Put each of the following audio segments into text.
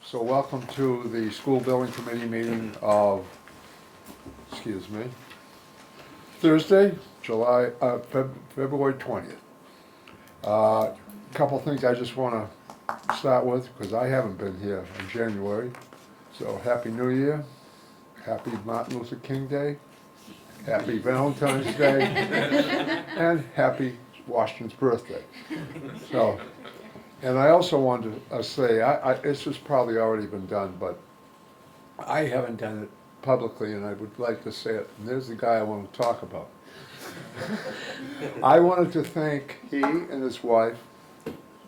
So welcome to the school building committee meeting of, Thursday, February 20th. Couple things I just want to start with, because I haven't been here in January. So Happy New Year, Happy Martin Luther King Day, Happy Valentine's Day, and Happy Washington's birthday. So, and I also wanted to say, this has probably already been done, but I haven't done it publicly, and I would like to say it, and there's the guy I want to talk about. I wanted to thank he and his wife,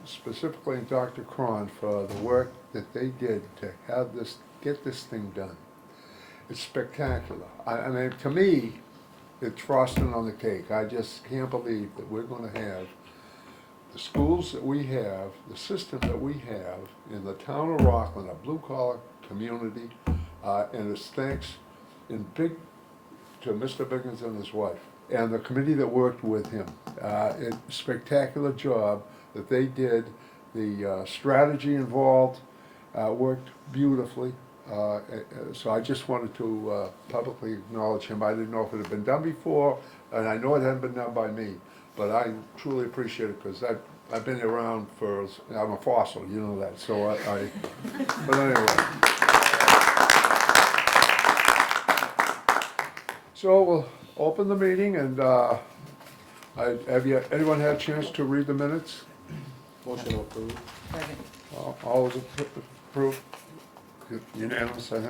specifically Dr. Cron, for the work that they did to have this, get this thing done. It's spectacular. I mean, to me, it's frosting on the cake. I just can't believe that we're going to have the schools that we have, the system that we have in the town of Rockland, a blue-collar community, and it's thanks in big to Mr. Biggins and his wife, and the committee that worked with him. It's a spectacular job that they did. The strategy involved worked beautifully. So I just wanted to publicly acknowledge him. I didn't know if it had been done before, and I know it hadn't been done by me, but I truly appreciate it because I've been around for, I'm a fossil, you know that, so but anyway. So we'll open the meeting, and anyone had a chance to read the minutes? Motion approved. Second. All those approved? Unanimous, I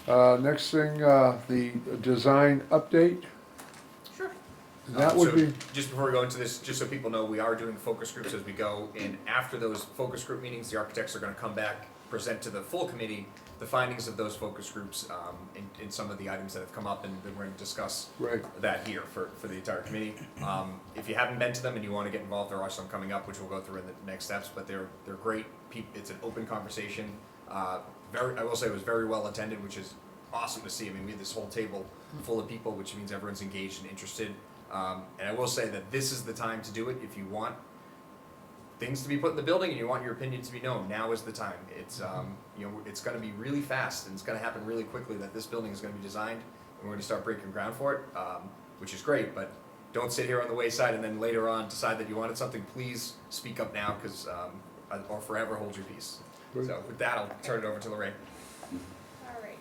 think. Next thing, the design update. Sure. That would be, Just before we go into this, just so people know, we are doing focus groups as we go, and after those focus group meetings, the architects are gonna come back, present to the full committee the findings of those focus groups, and some of the items that have come up, and then we're gonna discuss right, that here for the entire committee. If you haven't been to them and you wanna get involved, there are some coming up, which we'll go through in the next steps, but they're great. It's an open conversation. I will say it was very well attended, which is awesome to see. I mean, we had this whole table full of people, which means everyone's engaged and interested. And I will say that this is the time to do it if you want things to be put in the building and you want your opinion to be known. Now is the time. It's it's going to be really fast and it's going to happen really quickly that this building is going to be designed and we're going to start breaking ground for it, which is great. But don't sit here on the wayside and then later on decide that you wanted something. Please speak up now, because or forever hold your peace. So with that, I'll turn it over to Lorraine. All right.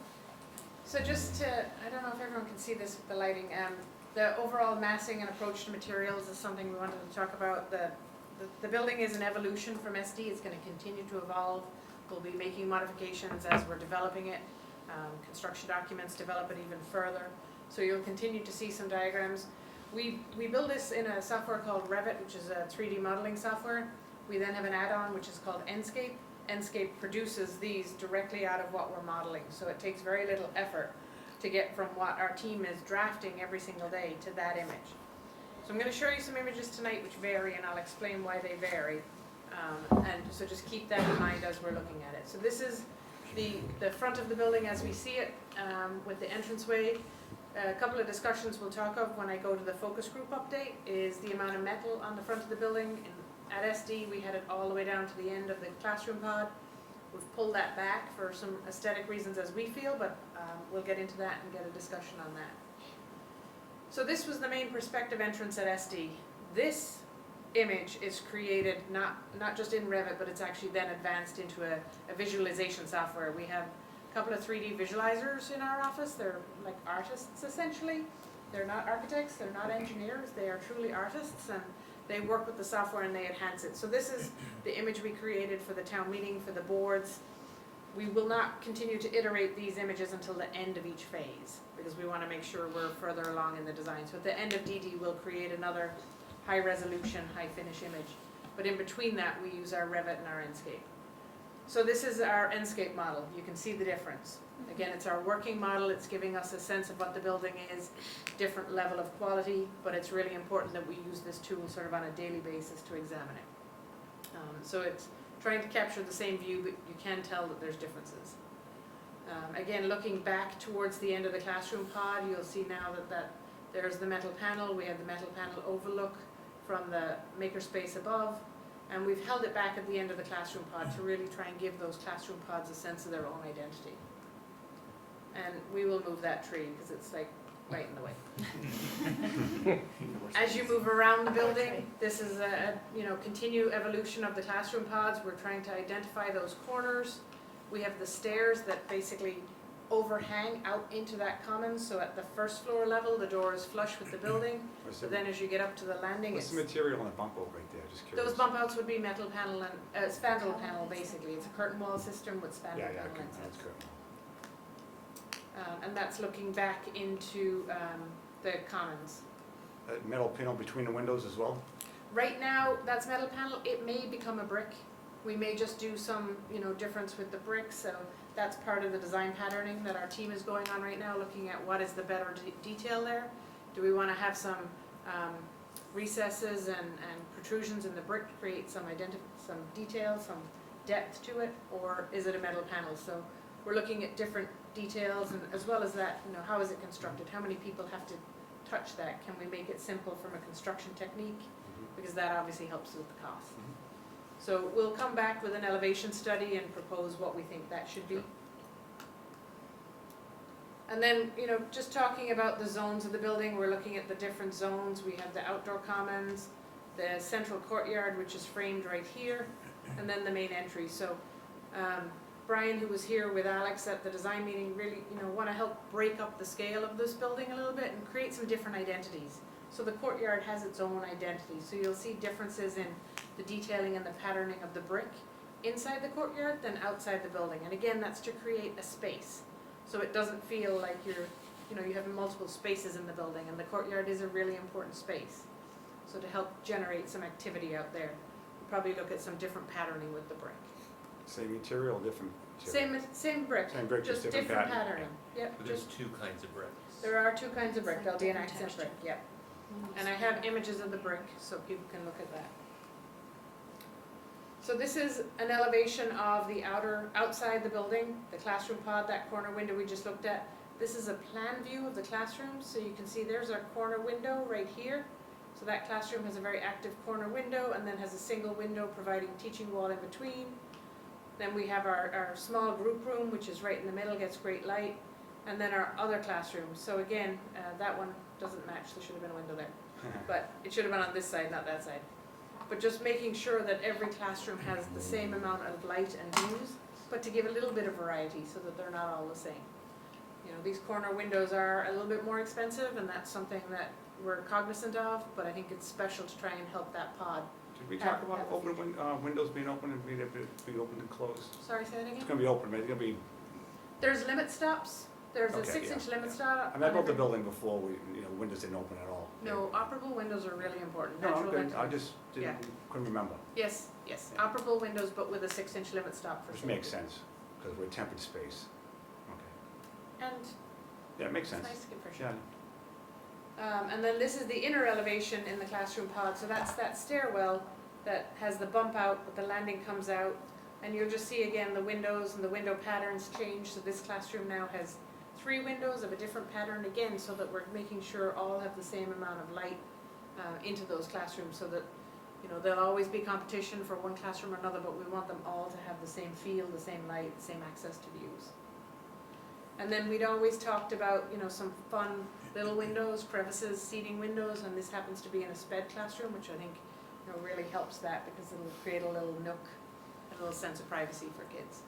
So just to, I don't know if everyone can see this with the lighting, the overall massing and approach to materials is something we wanted to talk about. The building is an evolution from SD. It's going to continue to evolve. We'll be making modifications as we're developing it. Construction documents develop it even further. So you'll continue to see some diagrams. We build this in a software called Revit, which is a 3D modeling software. We then have an add-on which is called Enscape. Enscape produces these directly out of what we're modeling. So it takes very little effort to get from what our team is drafting every single day to that image. So I'm going to show you some images tonight which vary, and I'll explain why they vary. And so just keep that in mind as we're looking at it. So this is the front of the building as we see it, with the entranceway. A couple of discussions we'll talk of when I go to the focus group update is the amount of metal on the front of the building. At SD, we had it all the way down to the end of the classroom pod. We've pulled that back for some aesthetic reasons as we feel, but we'll get into that and get a discussion on that. So this was the main perspective entrance at SD. This image is created not just in Revit, but it's actually then advanced into a visualization software. We have a couple of 3D visualizers in our office. They're like artists, essentially. They're not architects, they're not engineers, they are truly artists, and they work with the software and they enhance it. So this is the image we created for the town meeting, for the boards. We will not continue to iterate these images until the end of each phase, because we want to make sure we're further along in the design. So at the end of DD, we'll create another high resolution, high finish image. But in between that, we use our Revit and our Enscape. So this is our Enscape model. You can see the difference. Again, it's our working model. It's giving us a sense of what the building is, different level of quality, but it's really important that we use this tool sort of on a daily basis to examine it. So it's trying to capture the same view, but you can tell that there's differences. Again, looking back towards the end of the classroom pod, you'll see now that there's the metal panel. We have the metal panel overlook from the makerspace above. And we've held it back at the end of the classroom pod to really try and give those classroom pods a sense of their own identity. And we will move that tree because it's like right in the way. As you move around the building, this is a continued evolution of the classroom pods. We're trying to identify those corners. We have the stairs that basically overhang out into that commons, so at the first floor level, the door is flush with the building, but then as you get up to the landing, What's the material on the bump out right there? Just curious. those bump outs would be metal panel and, spandrel panel basically. It's a curtain wall system with spandrel Yeah, panel okay, inside. that's good. And that's looking back into the commons. Metal panel between the windows as well? Right now, that's metal panel. It may become a brick. We may just do some, difference with the brick. So that's part of the design patterning that our team is going on right now, looking at what is the better detail there. Do we want to have some recesses and protrusions in the brick to create some detail, some depth to it, or is it a metal panel? So we're looking at different details, and as well as that, how is it constructed? How many people have to touch that? Can we make it simple from a construction technique? Because that obviously helps with the cost. So we'll come back with an elevation study and propose what we think that should be. And then, just talking about the zones of the building, we're looking at the different zones. We have the outdoor commons, the central courtyard, which is framed right here, and then the main entry. So Brian, who was here with Alex at the design meeting, really, want to help break up the scale of this building a little bit and create some different identities. So the courtyard has its own identity. So you'll see differences in the detailing and the patterning of the brick inside the courtyard than outside the building. And again, that's to create a space. So it doesn't feel like you have multiple spaces in the building, and the courtyard is a really important space. So to help generate some activity out there, we'll probably look at some different patterning with the brick. Same material, different material? Same brick. Same brick, just different patterning. Yep. But there's two kinds of bricks. There are two kinds of brick. There'll be an accent brick, yep. And I have images of the brick so people can look at that. So this is an elevation of the outside the building, the classroom pod, that corner window we just looked at. This is a plan view of the classroom, so you can see there's our corner window right here. So that classroom has a very active corner window and then has a single window providing teaching wall in between. Then we have our small group room, which is right in the middle, gets great light. And then our other classrooms. So again, that one doesn't match, there should have been a window there. But it should have been on this side, not that side. But just making sure that every classroom has the same amount of light and views, but to give a little bit of variety so that they're not all the same. These corner windows are a little bit more expensive, and that's something that we're cognizant of, but I think it's special to try and help that pod. Did we talk about windows being open and being open and closed? Sorry, say that again? It's gonna be open, but it's gonna be, There's limit stops. There's a Okay, 6-inch yeah, limit yeah. stop. I mean, I built the building before, windows didn't open at all. No, operable windows are really important. No, I'm Natural good, I ventilation. just couldn't remember. Yes, Yeah. operable windows, but with a 6-inch limit stop for Which safety. makes sense, because we're tempered space. Okay. And Yeah, it makes it's sense. nice to get fresh Yeah. air. And then this is the inner elevation in the classroom pod, so that's that stairwell that has the bump out, but the landing comes out. And you'll just see again the windows and the window patterns change, so this classroom now has 3 windows of a different pattern again, so that we're making sure all have the same amount of light into those classrooms, so that there'll always be competition for one classroom or another, but we want them all to have the same feel, the same light, the same access to views. And then we'd always talked about some fun little windows, crevices, seating windows, and this happens to be in a SPED classroom, which I think really helps that, because it'll create a little nook, a little sense of privacy for kids.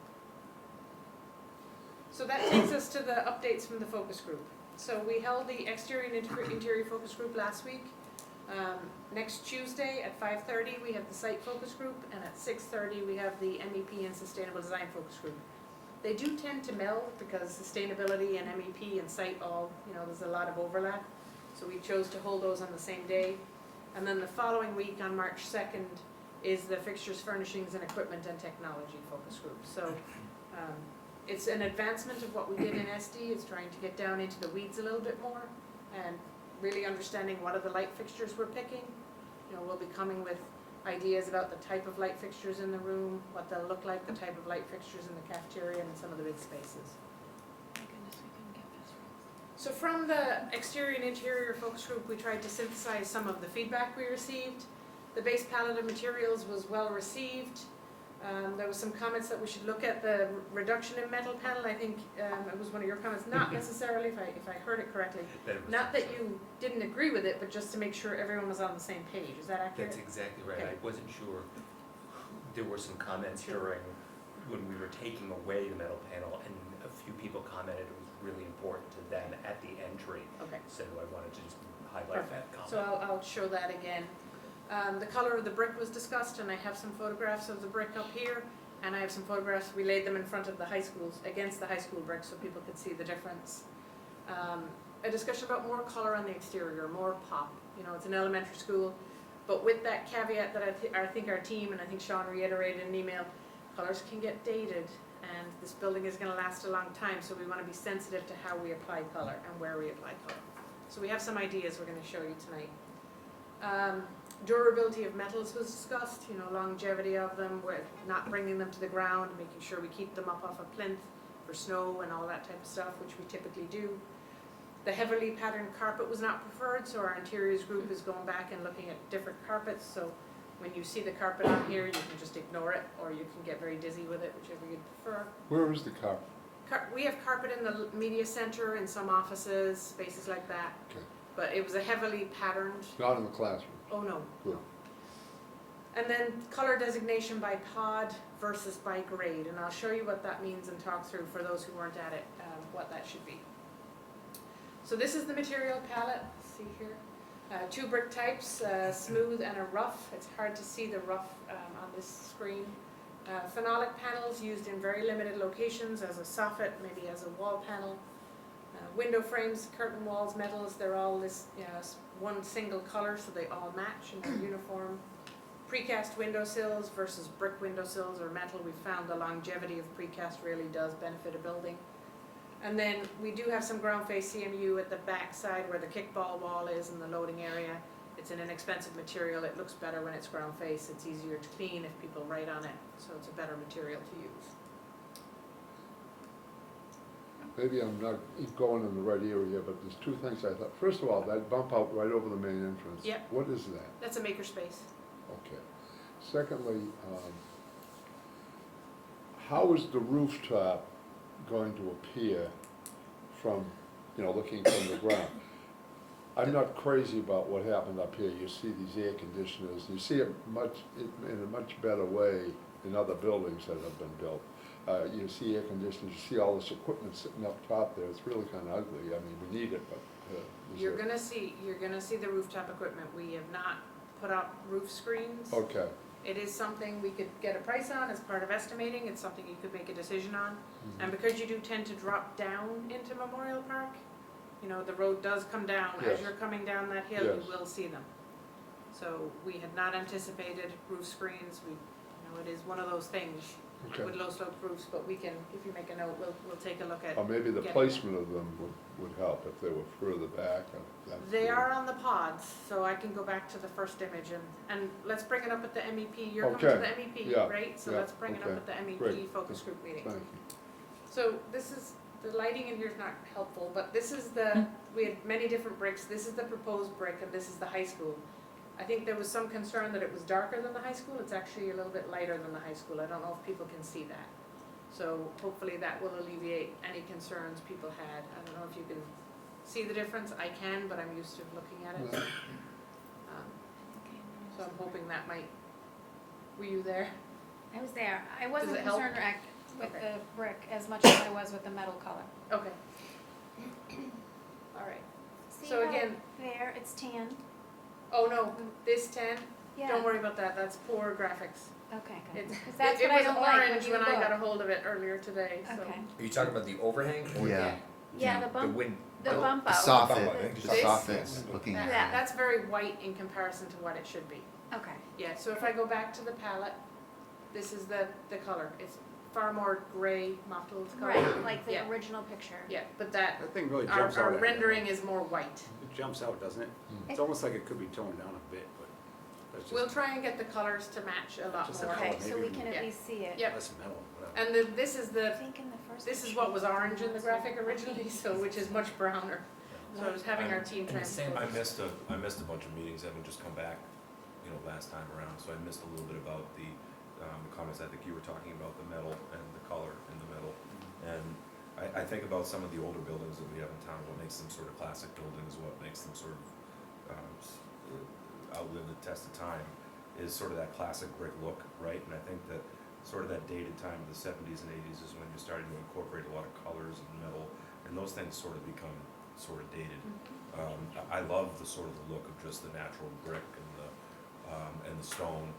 So that takes us to the updates from the focus group. So we held the exterior and interior focus group last week. Next Tuesday at 5:30 we have the site focus group, and at 6:30 we have the MEP and sustainable design focus group. They do tend to meld because sustainability and MEP and site all, there's a lot of overlap. So we chose to hold those on the same day. And then the following week on March 2nd is the Fixtures, Furnishings, and Equipment and Technology focus group. So it's an advancement of what we did in SD. It's trying to get down into the weeds a little bit more and really understanding what are the light fixtures we're picking. We'll be coming with ideas about the type of light fixtures in the room, what they'll look like, the type of light fixtures in the cafeteria and some of the big spaces. So from the exterior and interior focus group, we tried to synthesize some of the feedback we received. The base palette of materials was well received. There was some comments that we should look at the reduction in metal panel. I think it was one of your comments, not necessarily, if I heard it correctly. Not that you didn't agree with it, but just to make sure everyone was on the same page. Is that accurate? That's exactly right. Okay. I wasn't sure. There were some comments Sure. during, when we were taking away the metal panel, and a few people commented it was really important to them at the entry. Okay. So I wanted to just highlight that comment. So I'll show that again. The color of the brick was discussed, and I have some photographs of the brick up here, and I have some photographs, we laid them in front of the high schools, against the high school brick, so people could see the difference. A discussion about more color on the exterior, more pop. You know, it's an elementary school, but with that caveat that I think our team, and I think Sean reiterated in an email, colors can get dated, and this building is gonna last a long time, so we wanna be sensitive to how we apply color and where we apply color. So we have some ideas we're gonna show you tonight. Durability of metals was discussed, you know, longevity of them, with not bringing them to the ground, making sure we keep them up off a plinth for snow and all that type of stuff, which we typically do. The heavily patterned carpet was not preferred, so our interiors group is going back and looking at different carpets, so when you see the carpet on here, you can just ignore it, or you can get very dizzy with it, whichever you'd prefer. Where is the carpet? We have carpet in the media center, in some offices, spaces like that, Okay, but it was a heavily patterned. not in the classroom. Oh, no. Good. And then color designation by pod versus by grade, and I'll show you what that means and talk through for those who weren't at it, what that should be. So this is the material palette, see here. Two brick types, smooth and a rough. It's hard to see the rough on this screen. Phenolic panels used in very limited locations as a soffit, maybe as a wall panel. Window frames, curtain walls, metals, they're all this one single color, so they all match and they're uniform. Precast windowsills versus brick windowsills or metal. We found the longevity of precast really does benefit a building. And then we do have some ground face CMU at the back side where the kickball wall is in the loading area. It's an inexpensive material. It looks better when it's ground face. It's easier to clean if people write on it, so it's a better material to use. Maybe I'm not going in the right area, but there's two things I thought. First of all, that bump out right over the main entrance. Yep. What is that? That's a makerspace. Okay. Secondly, how is the rooftop going to appear from, you know, looking from the ground? I'm not crazy about what happened up here. You see these air conditioners, you see it in a much better way in other buildings that have been built. You see air conditioners, you see all this equipment sitting up top there. It's really kind of ugly. I mean, we need it, but. You're gonna see the rooftop equipment. We have not put up roof screens. Okay. It is something we could get a price on as part of estimating. It's something you could make a decision on. Mhm. And because you do tend to drop down into Memorial Park, you know, the road does come down. Yes. As you're coming down that hill, Yes. you will see them. So we had not anticipated roof screens. It is one of those things Okay. with low slope roofs, but we can, if you make a note, we'll take a look at. Or maybe the getting placement of them would help if they were further back. They are on the pods, so I can go back to the first image and let's bring it up at the MEP. You're coming to Okay. the MEP, Yeah, right? So yeah, let's bring it up okay. at the MEP Great. focus group meeting. Thank you. So this is, the lighting in here is not helpful, but this is we had many different bricks. This is the proposed brick and this is the high school. I think there was some concern that it was darker than the high school. It's actually a little bit lighter than the high school. I don't know if people can see that. So hopefully that will alleviate any concerns people had. I don't know if you can see the difference. I can, but I'm used to looking at it. So I'm hoping that might, were you there? I was there. I wasn't it help? concerned with Okay. the brick as much as I was with the metal color. Okay. All right. See So how again- there, it's tan. Oh, no, this 10, Yeah. don't worry about that. That's poor graphics. Okay, good. It's- 'Cause that's it what I was don't like when orange you when I got a look. hold of it earlier today, so. Okay. Are you talking about the overhang? Or Yeah. Yeah, the The bump, wind? the bump The out. soffit, This? the soffit's looking at Yeah. it. That's very white in comparison to what it should be. Okay. Yeah, so if I go back to the palette, this is the color. It's far more gray mottled color. Right, like the Yeah. original picture. Yeah, but that, That thing really our jumps out at you. rendering is more white. It jumps out, doesn't it? Mm. It's almost like it could be toned down a bit, but that's just. We'll try and get the colors to match a lot Just a more. color. Okay, so we can Yeah. at least see it. Yep. Less metal, whatever. And this is I think in the first. this is picture what was it's orange in the not graphic so- originally, so which is much browner. So I was having our team try and I focus. missed a bunch of meetings, having just come back, you know, last time around, so I missed a little bit about the comments. I think you were talking about the metal and the color in the metal. And I think about some of the older buildings that we have in town, what makes them sort of classic buildings, what makes them sort of outlive the test of time, is sort of that classic brick look, right? And I think that sort of that dated time of the 70s and 80s is when you're starting to incorporate a lot of colors and metal, and those things sort of become sort of dated. I love the sort of the look of just the natural brick and the stone.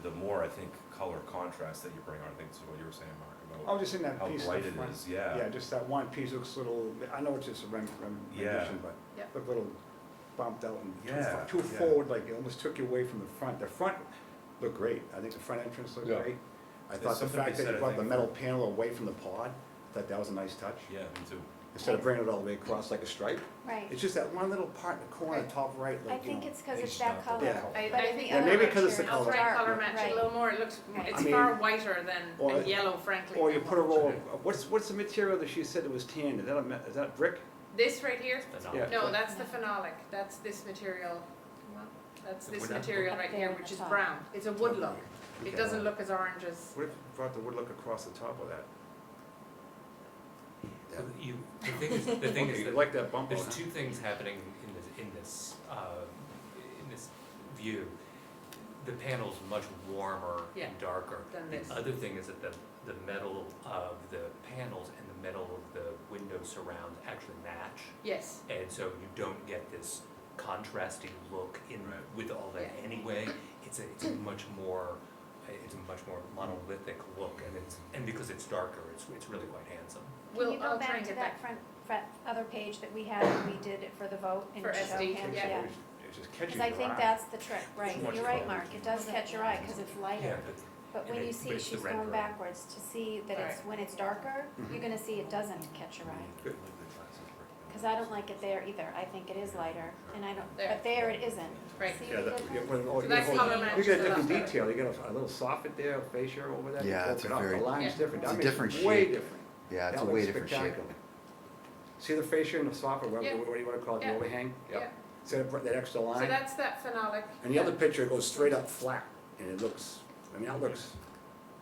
The more, I think, color contrast that you bring on, I think that's what you were saying, Mark, I about was just in that how piece bright in it front. is, yeah. Yeah, just that one piece looks a little, I know it's just a rendition, but Yep. looked a little bumped out and Yeah, too yeah. forward, like it almost took you away from the front. The front looked great. I think the front entrance looked Yeah. great. I There's thought the something to fact be that said, you I brought the think, metal panel away from the pod, I thought that was a nice touch. Yeah, me too. Instead of bringing it all the way across like a stripe. Right. It's just that one little part in the corner, Right. top right, I like, you think know. it's because They it's just that knocked color. it Yeah. out. I But in think the Yeah, other maybe 'cause it's the picture, I'll color. try and dark, color match it a right. little more, it looks, I it's mean- far whiter than Or- a yellow, frankly. Or you than put a what- roll of, what's the material that she said it was tan? Is that is that brick? This right here, Yeah. no, that's the phenolic, that's this material, well, that's this Would that- material Up right there here, at which the is top. brown. It's a wood look. It Okay. doesn't look as orange as, What if you brought the wood look across the top of that? The thing is Okay, you that like that bump there's out, huh? two things happening in this view. The panel's much warmer Yeah. and darker. Than this. The other thing is that the metal of the panels and the metal of the window surround actually match. yes, And so you don't get this contrasting look in Right. with all that Yeah. anyway. It's a much more monolithic look, and because it's darker, it's really quite handsome. Can you I'll go try back and to get that front other page that we had when we did it for the vote and For show SD, him? yeah. It just catches Because your I think eye. that's the trick, right, much you're right, color. Mark, it does catch your eye because it's lighter. But when and you it- see but it's the she's going rendering. backwards to see that it's, Right. when it's darker, Mhm. you're gonna see it doesn't catch your eye. Good. Because I don't like it there either, I think it is lighter, and I don't, There. but there it isn't. right. See Yeah, the that, difference? you that's got color a matches different a lot better. detail, you got a little soffit there, a fascia over that. you Yeah, broke it's it a up. very- The line's Yeah. different. It's That a makes it different way shape. different. Yeah, it's That a way looks different shape. spectacular. See the fascia and the soffit, what Yeah. do you wanna call it, the Yeah. overhang? Yeah. See that extra So line? that's that phenolic. And the other picture goes straight up flat, and it looks, I mean, that looks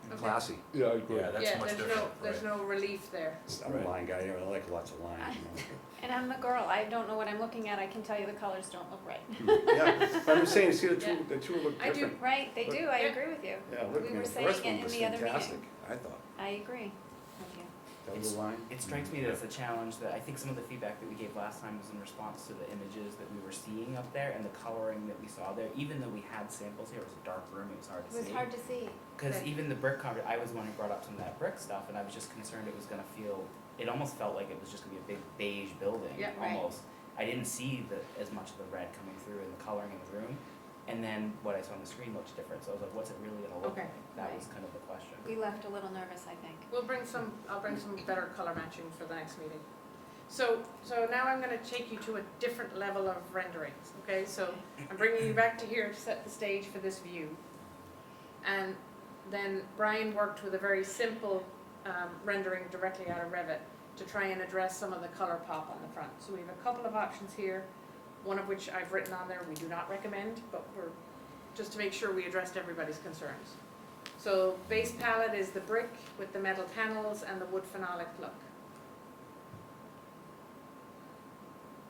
Okay. classy. Yeah, I agree. Yeah, that's Yeah, much there's no, different, there's right. no relief there. I'm a line guy, I like lots of lines, you know. And I'm the girl, I don't know what I'm looking at, I can tell you the colors don't look right. Yeah, but I'm saying, see Yeah. the two look I do. different. Right, they do, I Yeah. agree with you. Yeah, look, We I mean, were the saying first it one in was the other fantastic, meeting. I thought. I agree with you. That It's- little line. It strikes me that it's a challenge that I think some of the feedback that we gave last time was in response to the images that we were seeing up there and the coloring that we saw there. Even though we had samples here, it was a dark room, it was hard to It was see. hard to see. Because Okay. even the brick cover, I was the one who brought up some of that brick stuff, and I was just concerned it was gonna feel, it almost felt like it was just gonna be a big beige building, Yeah, right. almost. I didn't see as much of the red coming through in the coloring in the room, and then what I saw on the screen looked different, so I was like, what's it really gonna look Okay. like? That was kind of the question. We left a little nervous, I think. I'll bring some better color matching for the next meeting. So now I'm gonna take you to a different level of renderings, okay? So I'm bringing you back to here to set the stage for this view. And then Brian worked with a very simple rendering directly out of Revit to try and address some of the color pop on the front. So we have a couple of options here, one of which I've written on there, we do not recommend, but we're, just to make sure we addressed everybody's concerns. So base palette is the brick with the metal panels and the wood phenolic look.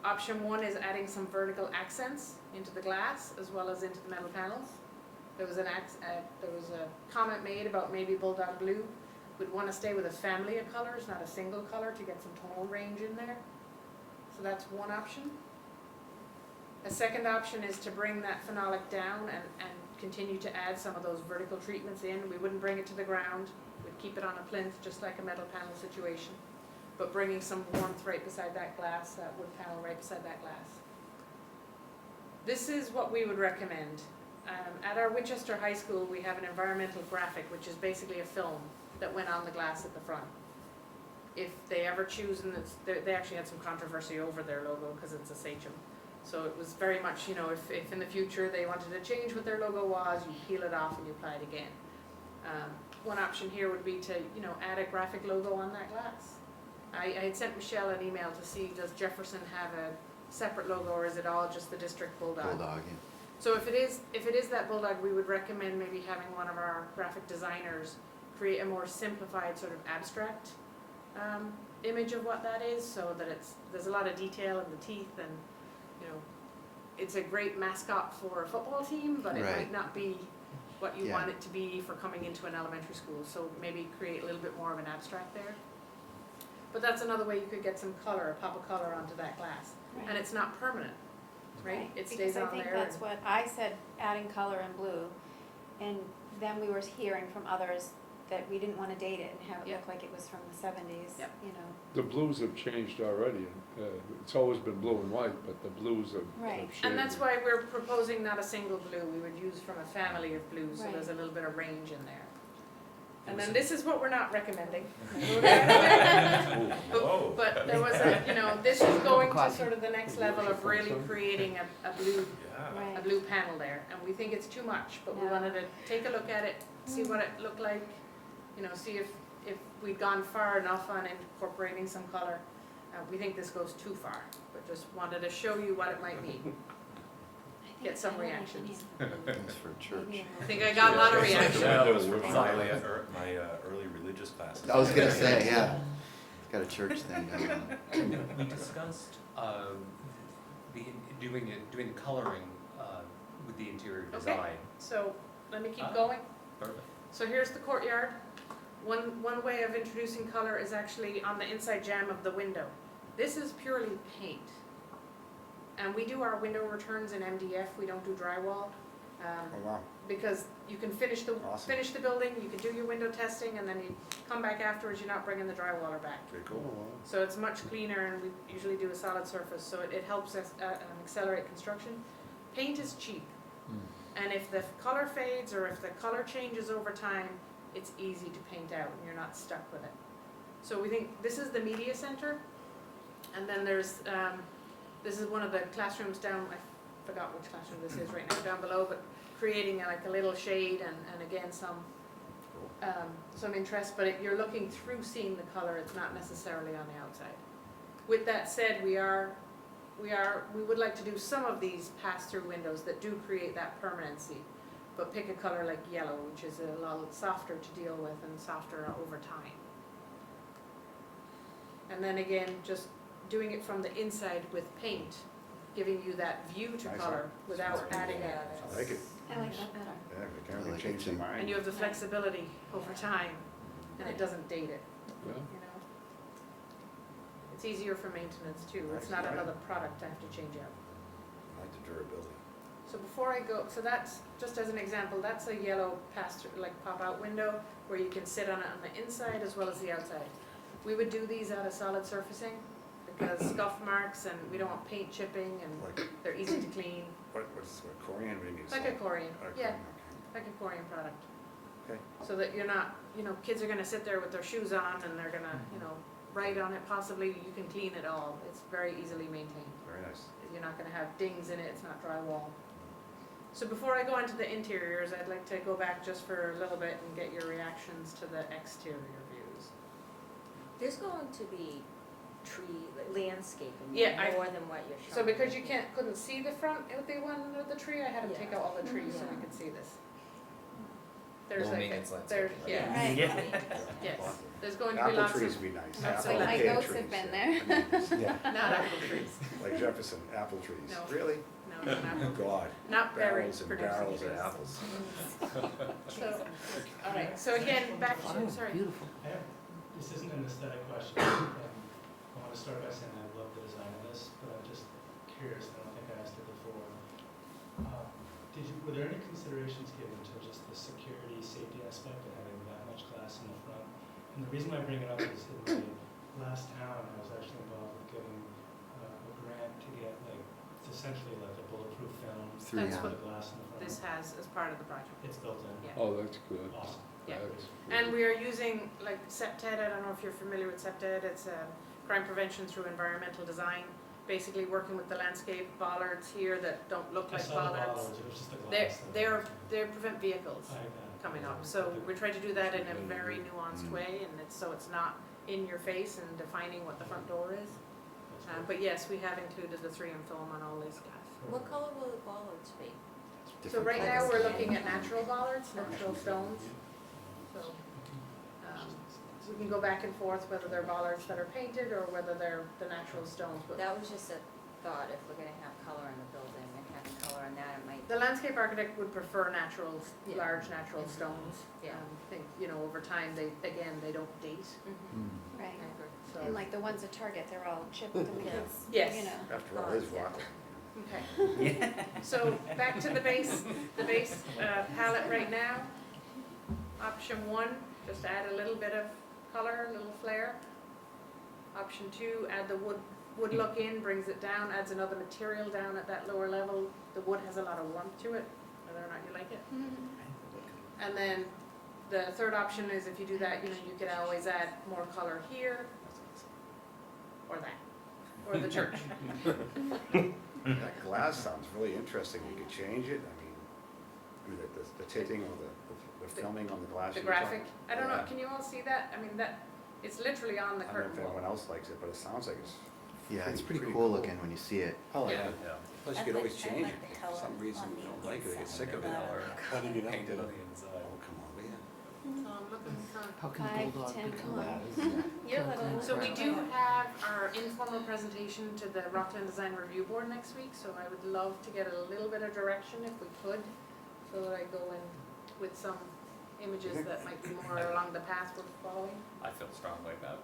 Option one is adding some vertical accents into the glass as well as into the metal panels. There was a comment made about maybe Bulldog Blue. We'd want to stay with a family of colors, not a single color, to get some tonal range in there. So that's one option. A second option is to bring that phenolic down and continue to add some of those vertical treatments in. We wouldn't bring it to the ground. We'd keep it on a plinth, just like a metal panel situation. But bringing some warmth right beside that glass, that wood panel right beside that glass. This is what we would recommend. At our Winchester High School, we have an environmental graphic, which is basically a film that went on the glass at the front. If they ever choose, and they actually had some controversy over their logo because it's a sachem. So it was very much, you know, if in the future they wanted to change what their logo was, you peel it off and you apply it again. One option here would be to, you know, add a graphic logo on that glass. I had sent Michelle an email to see, does Jefferson have a separate logo or is it all just the district Bulldog? Bulldog, So if it is that bulldog, we would recommend maybe having one of our graphic designers create a more simplified sort of abstract image of what that is, so that there's a lot of detail in the teeth, and you know, it's a great mascot for a football team, but it Right. might not be what you Yeah. want it to be for coming into an elementary school. So maybe create a little bit more of an abstract there. But that's another way you could get some color, a pop of color onto that glass, and it's not permanent, right? It stays on there. Because I think that's and- what I said, adding color in blue, and then we were hearing from others that we didn't wanna date it and have it Yep. look like it was from the seventies, Yep. you know. The blues have changed already. It's always been blue and white, but the blues have Right. shaded. And that's why we're proposing not a single blue, we would use from a family of blues, so Right. there's a little bit of range in there. And Was then it- this is what we're not recommending. Whoa. But there was a, you know, this is going to Coffee. sort of the next level of really creating a blue, Yeah. a Right. blue panel there, and we think it's too much, but we No. wanted to take a look at it, see what it looked like, you know, see if we'd gone far enough on incorporating some color. We think this goes too far, but just wanted to show you what it might mean. I think Get some I don't think reactions. It's for church. maybe I think I got a lot of It's like reactions. the windows were Yeah. my early religious classes. I was gonna say, yeah, got a church thing going on. We discussed doing the coloring with the interior Okay. design. So, let me keep Ah. going. Perfect. So here's the courtyard. One way of introducing color is actually on the inside jamb of the window. This is purely paint. And we do our window returns in MDF, we don't do drywall. wow. Because you can finish Awesome. the building, you can do your window testing, and then you come back afterwards, you're not bringing the drywaller back. Very cool. So it's much cleaner, and we usually do a solid surface, so it helps us accelerate construction. Paint is cheap, and if the color fades or if the color changes over time, it's easy to paint out, and you're not stuck with it. So we think this is the media center, and then there's, this is one of the classrooms down, I forgot which classroom this is right now, down below, but creating like a little shade and again some interest, but you're looking through seeing the color, it's not necessarily on the outside. With that said, we would like to do some of these pass-through windows that do create that permanency, but pick a color like yellow, which is a lot softer to deal with and softer over time. And then again, just doing it from the inside with paint, giving you that view to Nice, color without Smart. adding a. I like it. I like that better. Yeah, they I can't like change it their too. mind. And you have the flexibility over time, and it doesn't date it, Yeah. you know? It's easier for maintenance too, it's Nice, not right. another product I have to change out. I like the durability. So before I go, so that's, just as an example, that's a yellow pass-through, like pop-out window, where you can sit on it on the inside as well as the outside. We would do these out of solid surfacing, because scuff marks, and we don't want paint chipping, and Like, they're easy to clean, what coriander, what do you mean? like a corian, Like yeah, coriander, like a corian product. Okay. So that you're not, you know, kids are gonna sit there with their shoes on, and they're gonna, you know, write on it possibly, you can clean it all, it's very easily maintained. Okay, very nice. You're not gonna have dings in it, it's not drywall. So before I go into the interiors, I'd like to go back just for a little bit and get your reactions to the exterior views. There's going to be tree, landscaping, Yeah, I- more than what you're showing. So because you couldn't see the front of the one with the tree, I had to take Yeah. out all the trees so we Yeah. could see this. There's Low like, maintenance there's, landscape. yeah, Right. yes, there's going to be Apple lots trees of, would be nice. lots Apple of My pear goats trees, have been yeah. there. I mean, Yeah, not apple trees, like Jefferson, apple trees. No. Really? no, not apple, God, not berry barrels and producing barrels trees. of apples. So, all right, so again, back to, sorry. This isn't an aesthetic question, and I want to start by saying I love the design of this, but I'm just curious, and I don't think I asked it before. Were there any considerations given to just the security, safety aspect of having that much glass in the front? And the reason why I bring it up is in my last town, I was actually involved with getting a grant to get it's essentially like a bulletproof film That's with what the glass in the front. this has as part of the project. It's built in. Yeah. Oh, that's good. Awesome. Yeah. That's And good. we are using like SEPTED, I don't know if you're familiar with SEPTED, it's crime prevention through environmental design, basically working with the landscape bollards here that don't look I like saw the bollards. bollards, it was just the They're, glass. they prevent vehicles coming up, so we're trying to do that in a very nuanced way, and so it's not in your face and defining what the front door is. But yes, we have included the 3M film on all these glass. What color will the bollards be? So Different right now, colors. we're looking at natural bollards, natural stones. So, we can go back and forth whether they're bollards that are painted or whether they're the natural stones, but That was just a thought, if we're gonna have color in the building and having color in that, it might. the landscape architect would prefer naturals, Yeah. large natural stones. Yeah. I think, over time, they don't date, Mhm. Right. I agree. so. And like the ones at Target, they're all chipped and the Yeah. kids, Yes. you know. After all, it is Yeah. rock. Okay. So back to the base palette right now. Option 1, just add a little bit of color, a little flair. Option 2, add the wood look in, brings it down, adds another material down at that lower level. The wood has a lot of warmth to it, whether or not you like it. And then the third option is if you do that, you could always add more color here, or that, or the church. That glass sounds really interesting. You could change it. I mean, the tinting or the filming on the glass. The you were talking- graphic, I don't know, Yeah. can you all see that? I mean, it's literally on the I don't know curtain if wall. anyone else likes it, but it sounds like it's. Yeah, it's pretty cool looking when you see it. I like Yeah. it. Plus, you could always change it. If for some reason you don't like it, you get sick of it. Cutting it up Painted to on the inside. Oh, come on, man. So I'm looking for. How can 5, Bulldog 10, become come on. that? You're little. So we do have our informal presentation to the Rockland Design Review Board next week, so I would love to get a little bit of direction if we could, so that I go in with some images that might be more along the path we're following. I feel strongly about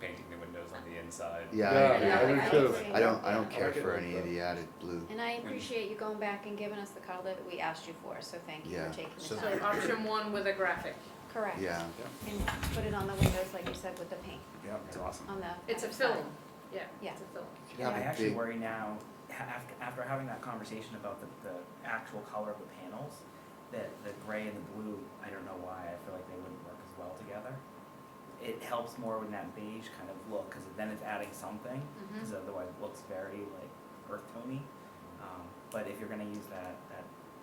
painting the windows on the inside. Yeah, Yeah, I I do agree. too. I don't care like it for like any that. of the added blue. And I appreciate you going back and giving us the color that we asked you for, so thank you Yeah. for taking the So- So time. option 1 with a graphic. Correct. Yeah. And put it on the windows, like you said, with the paint, Yeah, it's awesome. on the. It's a other side. film, yeah, Yeah. it's a film. Could Yeah, have I a actually big- worry now, after having that conversation about the actual color of the panels, that the gray and the blue, I don't know why, I feel like they wouldn't work as well together. It helps more with that beige kind of look, because then it's adding something, because otherwise it looks very like earth tony. But if you're gonna use that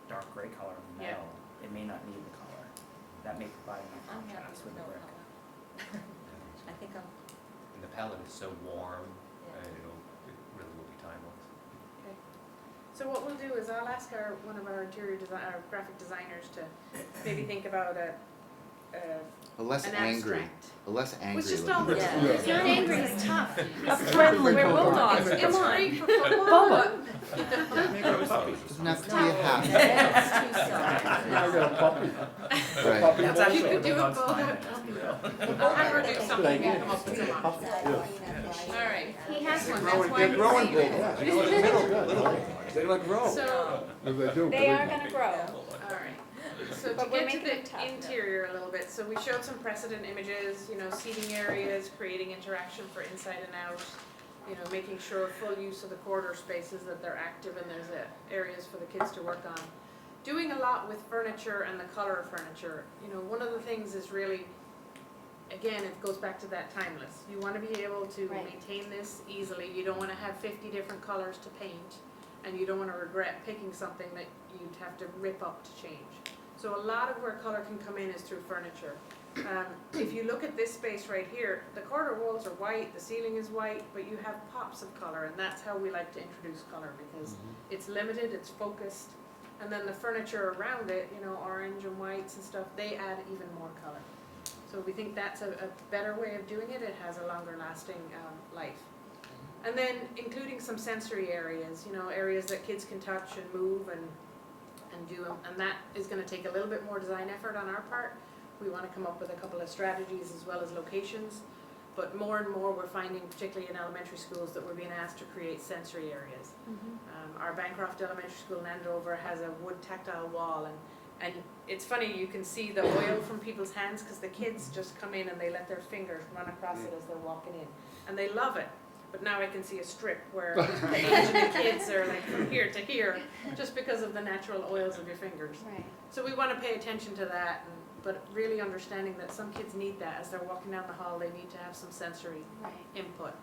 dark gray color in the Yeah. metal, it may not need the color. That may provide enough I'm happy contrast with with the no brick. color. I think I'm, And the palette is so warm, yeah. it really will be timeless. Okay. So what we'll do is I'll ask one of our our graphic designers to maybe think about A less an angry, abstract. a less angry It's just looking. all the. Yeah. It's not angry, it's tough. A friendly We're bulldogs, bulldog. it's great for football, but Make it a puppy. Doesn't have to be a half. That's too soft. I got a puppy. Right. That's actually You could what do the it dog's both. fine, let's be real. I'll have her do something and come up with some options. All right, He has one, Growing, that's why they're he's growing saying big. it. They look grow. so, If they do. They are gonna grow. all right. So to But we're get to making them the tough. interior a little bit, so we showed some precedent images, seating areas, creating interaction for inside and out, making sure full use of the corridor spaces, that they're active and there's areas for the kids to work on. Doing a lot with furniture and the color of furniture. One of the things is really, again, it goes back to that timeless. You want to be able to Right. maintain this easily. You don't want to have 50 different colors to paint, and you don't want to regret picking something that you'd have to rip up to change. So a lot of where color can come in is through furniture. If you look at this space right here, the corridor walls are white, the ceiling is white, but you have pops of color, and that's how we like to introduce color, because it's limited, it's focused, and then the furniture around it, orange and whites and stuff, they add even more color. So we think that's a better way of doing it. It has a longer lasting life. And then including some sensory areas, areas that kids can touch and move and do, and that is gonna take a little bit more design effort on our part. We wanna come up with a couple of strategies as well as locations, but more and more we're finding, particularly in elementary schools, that we're being asked to create sensory areas. Our Bancroft Elementary School in Andover has a wood tactile wall, and it's funny, you can see the oil from people's hands, because the kids just come in and they let their fingers run across it as they're walking in, and they love it. But now I can see a strip where the age of the kids are like from here to here, just because of the natural oils of your fingers. Right. So we want to pay attention to that, but really understanding that some kids need that as they're walking down the hall. They need to have some sensory Right. input.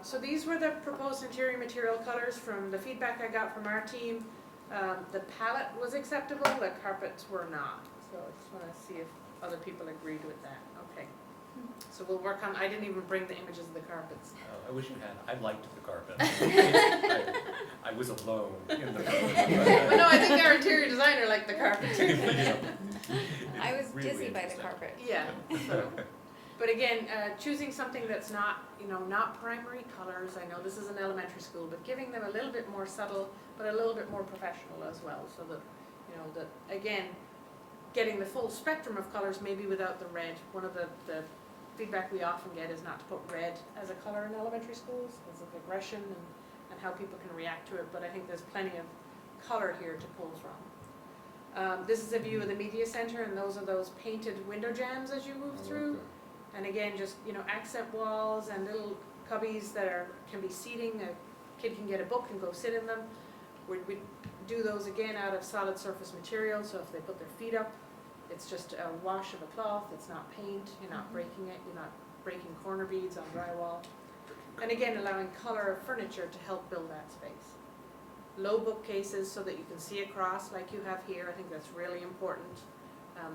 So these were the proposed interior material colors from the feedback I got from our team. The palette was acceptable, the carpets were not. So I just want to see if other people agreed with that. Okay. So we'll work on, I didn't even bring the images of the carpets. I wish you had, I liked the carpet. I was alone in the But no, I think our interior designer liked the carpet too. I was Really dizzy by the interesting. carpet. Yeah, so, but again, choosing something that's not, not primary colors, I know this is an elementary school, but giving them a little bit more subtle, but a little bit more professional as well, so that, that, again, getting the full spectrum of colors, maybe without the red. One of the feedback we often get is not to put red as a color in elementary schools, because of aggression and how people can react to it, but I think there's plenty of color here to pull from. This is a view of the media center, and those are those painted window jambs as you move through. And again, just, accent walls and little cubbies that can be seating. A kid can get a book and go sit in them. We do those again out of solid surface material, so if they put their feet up, it's just a wash of a cloth, it's not paint, you're not breaking it, you're not breaking corner beads on drywall. And again, allowing color of furniture to help build that space. Low bookcases so that you can see across like you have here. I think that's really important,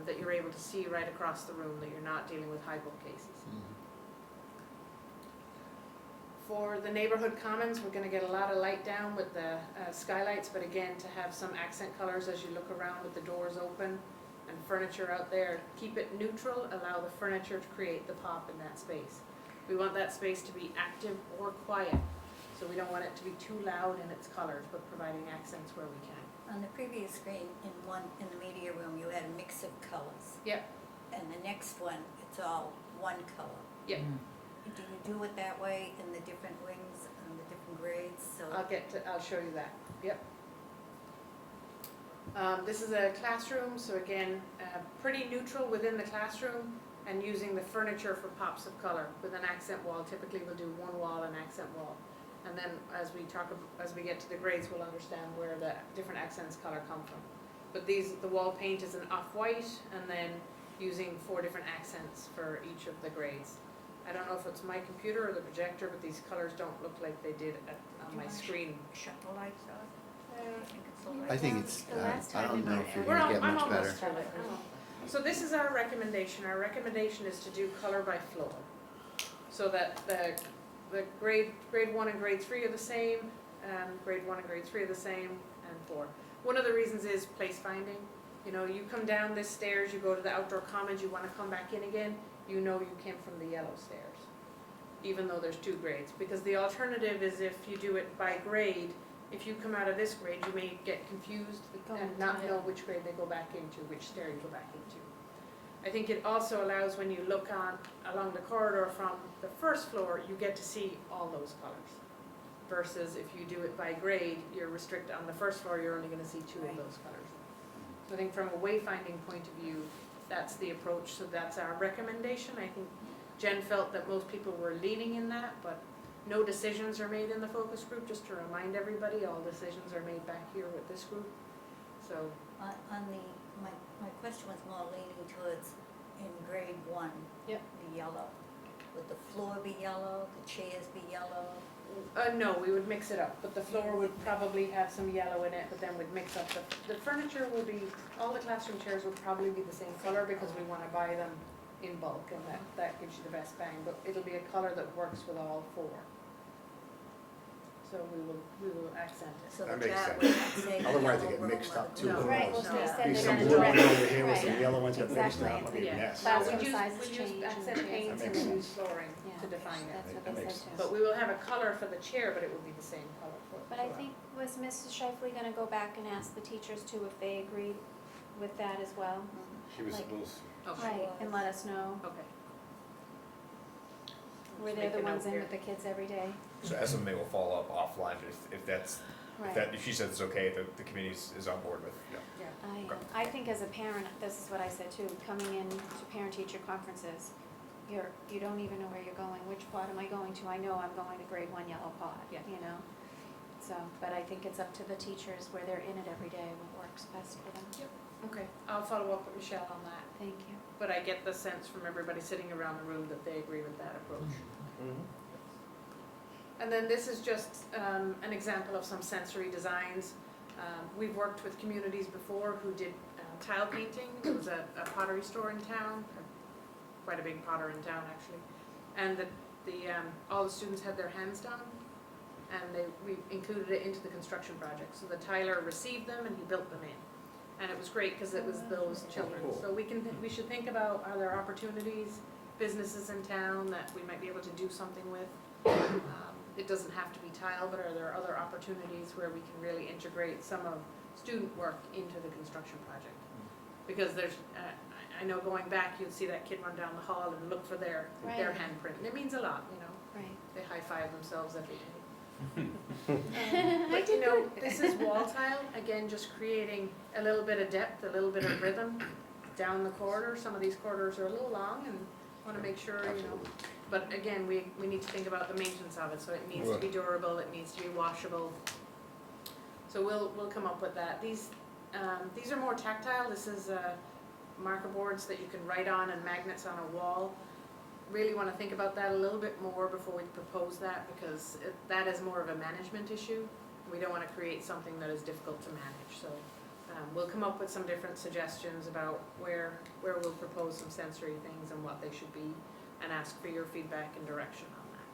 that you're able to see right across the room, that you're not dealing with high bookcases. For the neighborhood commons, we're going to get a lot of light down with the skylights, but again, to have some accent colors as you look around with the doors open and furniture out there. Keep it neutral, allow the furniture to create the pop in that space. We want that space to be active or quiet, so we don't want it to be too loud in its colors, but providing accents where we can. On the previous screen, in the media room, you had a mix of colors. Yep. And the next one, it's all one color. Yep. Do you do it that way in the different wings and the different grades? So I'll show you that. Yep. This is a classroom, so again, pretty neutral within the classroom, and using the furniture for pops of color with an accent wall. Typically, we'll do one wall and accent wall, and then as we get to the grades, we'll understand where the different accents color come from. But the wall paint is an off-white, and then using 4 different accents for each of the grades. I don't know if it's my computer or the projector, but these colors don't look like they did on my screen. shut the lights off. I think it's, The last I time don't know we if you're were- gonna get I'm much better. almost through it. So this is our recommendation. Our recommendation is to do color by floor, so that the grade 1 and grade 3 are the same, grade 1 and grade 3 are the same, and 4. One of the reasons is place finding. You come down this stairs, you go to the outdoor commons, you want to come back in again, you came from the yellow stairs, even though there's 2 grades. Because the alternative is if you do it by grade, if you come out of this grade, you may get confused and not know which grade they go back into, which stair you go back into. I think it also allows, when you look along the corridor from the first floor, you get to see all those colors. Versus if you do it by grade, you're restricted on the first floor, you're only going to see 2 of those colors. So I think from a wayfinding point of view, that's the approach, so that's our recommendation. I think Jen felt that most people were leaning in that, but no decisions are made in the focus group. Just to remind everybody, all decisions are made back here with this group. So My question was more leaning towards in grade 1, Yep. the yellow. Would the floor be yellow, the chairs be yellow? no, we would mix it up, but the floor would probably have some yellow in it, but then we'd mix up the furniture will be, all the classroom chairs would probably be the same color because we want to buy them in bulk, and that gives you the best bang, but it'll be a color that works with all 4. So we will accent it. So That the makes chart sense. would say the Otherwise, they yellow get room mixed or up the too. blue Right, room. well, they Yeah. said Be they're some gonna blue direct one it. over here with some Right. yellow ones that mixed Exactly. up, it'd be a Yeah. mess. Classroom We'd use sizes change accent and paints That and makes we'll use flooring Yeah, to define it. that's what That they makes said too. But we will have a color for the chair, but it will be the same color for. But I think, was Mrs. Shifley gonna go back and ask the teachers too if they agreed with that as well? She was, Like- Okay. Right, and let us know. Okay. We're Just they're make the a ones note in here. with the kids every day. So SMA will follow up offline if that's, Right. if she says it's okay, the committee is on board with. I think as a parent, this is what I said too, coming in to parent-teacher conferences, you don't even know where you're going, which pod am I going to? I know I'm going to grade 1 yellow pod, Yeah. So, but I think it's up to the teachers where they're in it every day, what works best for them. Okay, I'll follow up with Michelle on that, Thank you. but I get the sense from everybody sitting around the room that they agree with that approach. And then this is just an example of some sensory designs. We've worked with communities before who did tile painting. There was a pottery store in town, quite a big potter in town actually, and all the students had their hands done. and we included it into the construction project. So the tiler received them and he built them in. And it was great because it was those children. Cool. So we should think about, are there opportunities, businesses in town that we might be able to do something with? It doesn't have to be tile, but are there other opportunities where we can really integrate some of student work into the construction project? Because there's, I know going back, you'd see that kid run down the hall and look for their Right. handprint. And it means a lot, you know. Right. They high-five themselves every day. I But did you know, good. this is wall tile, again, just creating a little bit of depth, a little bit of rhythm down the corridor. Some of these corridors are a little long and wanna make sure, you know. Absolutely. But again, we need to think about the maintenance of it, so it needs to be durable, it needs to be washable. So we'll come up with that. These are more tactile. This is marker boards that you can write on and magnets on a wall. Really want to think about that a little bit more before we propose that, because that is more of a management issue. We don't want to create something that is difficult to manage. So we'll come up with some different suggestions about where we'll propose some sensory things and what they should be, and ask for your feedback and direction on that.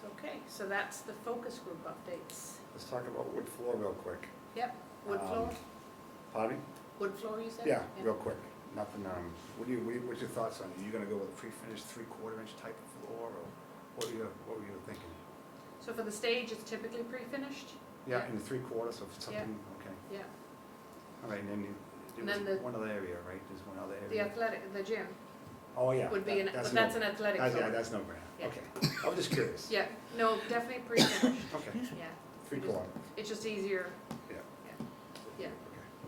So, okay, so that's the focus group updates. Let's talk about wood floor real quick. Yep, wood floor, Pardon me? wood floor you said? Yeah, real quick. Nothing, what's your thoughts on it? Are you gonna go with a pre-finished 3/4 inch type of floor, or what were you thinking? So for the stage, it's typically pre-finished? Yeah, in the 3/4, so something, okay. Yeah. All right, and then And there then was the- one other area, right? There's one other The area. the gym Oh, yeah. would be, that's that's no- an athletic Yeah, floor. that's no brainer. Yeah. Okay. I was just curious. Yeah, no, definitely pre-finished, Okay, yeah. 3/4, It's just easier, yeah. yeah, Okay.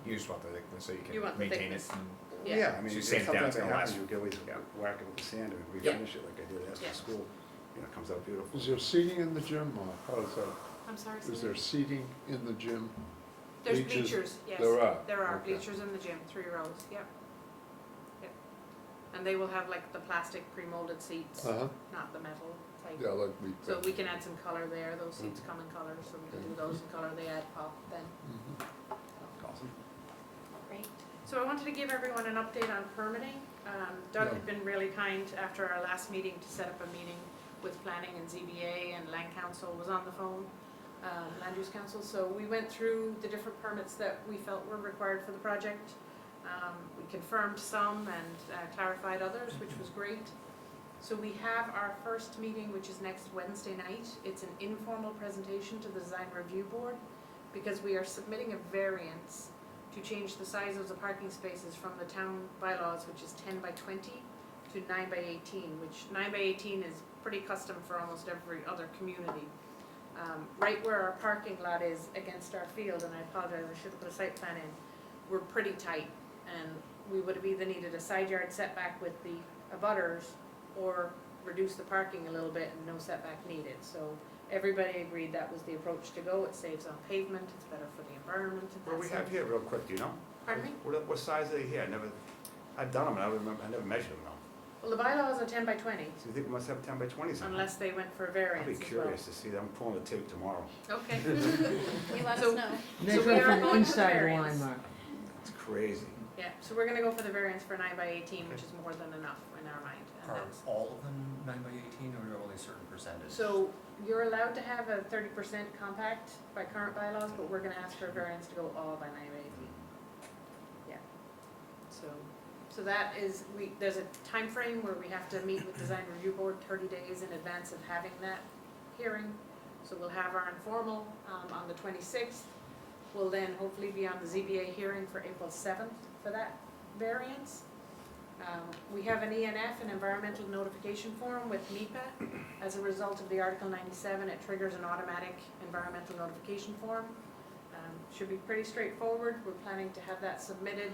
You just want the thickness so you You want can the maintain it. thickness. and- yeah. Yeah, I mean, So if sand it down, sometimes it's it gonna happens, last. you can always Yeah. whack it with the sander and Yeah. refinish it like I did after Yeah. school. You know, it comes out beautiful. Is there seating in the gym, or how is that? I'm sorry, Is Celine? there seating in the gym? There's bleachers? bleachers, yes. There are? There are Okay. bleachers in the gym, 3 rows, yep. Yep. And they will have like the plastic pre-molded seats, Uh-huh, not the metal type. yeah, like we. So we can add some color there, those seats come in color, so we can do those in color, they add pop then. Mhm. Awesome. Great. So I wanted to give everyone an update on permitting. Doug had been really kind after our last meeting to set up a meeting with planning and ZBA, and land council was on the phone, land use council. So we went through the different permits that we felt were required for the project. We confirmed some and clarified others, which was great. So we have our first meeting, which is next Wednesday night. It's an informal presentation to the design review board, because we are submitting a variance to change the size of the parking spaces from the town bylaws, which is 10 by 20, to 9 by 18, which 9 by 18 is pretty custom for almost every other community. Right where our parking lot is against our field, and I apologize, I should have put a site plan in, we're pretty tight, and we would have either needed a side yard setback with the abutters, or reduce the parking a little bit and no setback needed. So everybody agreed that was the approach to go. It saves on pavement, it's better for the environment. and What do we that's have it. here, real quick, do you know? Pardon me? What size are they here? I've done them, and I never measured them though. Well, the bylaws are 10 by 20, So you think we must have 10 by 20 somewhere? unless they went for I'd variance be as well. curious to see, I'm pulling the tape tomorrow. Okay. You let So- us know. So Measure we are from the going for the inside variance. line, Mark. It's crazy. Yeah, so we're gonna go for the variance for 9 by 18, which is more than enough in our mind. And Are that's- all of them 9 by 18 or only a certain percentage? So you're allowed to have a 30% compact by current bylaws, but we're gonna ask for a variance to go all by 9 by 18. So that is, there's a time frame where we have to meet with design review board 30 days in advance of having that hearing. So we'll have our informal on the 26th. We'll then hopefully be on the ZBA hearing for April 7th for that variance. We have an ENF, an environmental notification form with MIPA. As a result of the Article 97, it triggers an automatic environmental notification form. Should be pretty straightforward. We're planning to have that submitted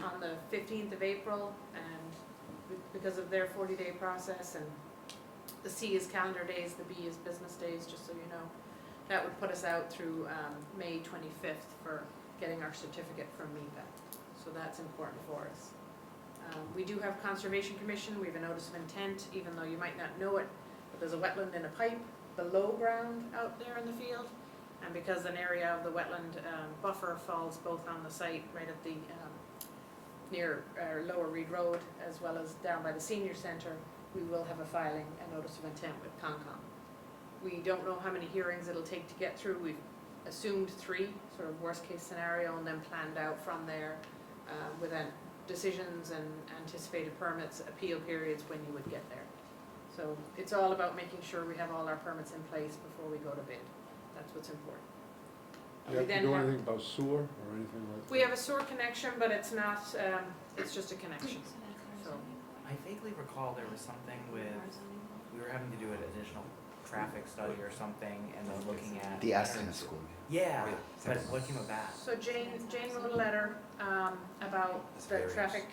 on the 15th of April, and because of their 40-day process, and the C is calendar days, the B is business days, just so you know. That would put us out through May 25th for getting our certificate from MIPA. So that's important for us. We do have Conservation Commission. We have a notice of intent, even though you might not know it, but there's a wetland and a pipe below ground out there in the field. And because an area of the wetland buffer falls both on the site right at the near Lower Reed Road, as well as down by the senior center, we will have a filing, a notice of intent with Concom. We don't know how many hearings it'll take to get through. We've assumed 3, sort of worst case scenario, and then planned out from there with decisions and anticipated permits, appeal periods when you would get there. So it's all about making sure we have all our permits in place before we go to bid. That's what's important. Do you have to do anything about sewer or anything like that? We have a sewer connection, but it's not, it's just a connection. So that's our So- zoning board. I vaguely recall there was something with, Our zoning board. we were having to do an additional traffic study or something, and then looking at. The Aston School. Yeah, but what came of that? So Jane wrote a letter about the traffic,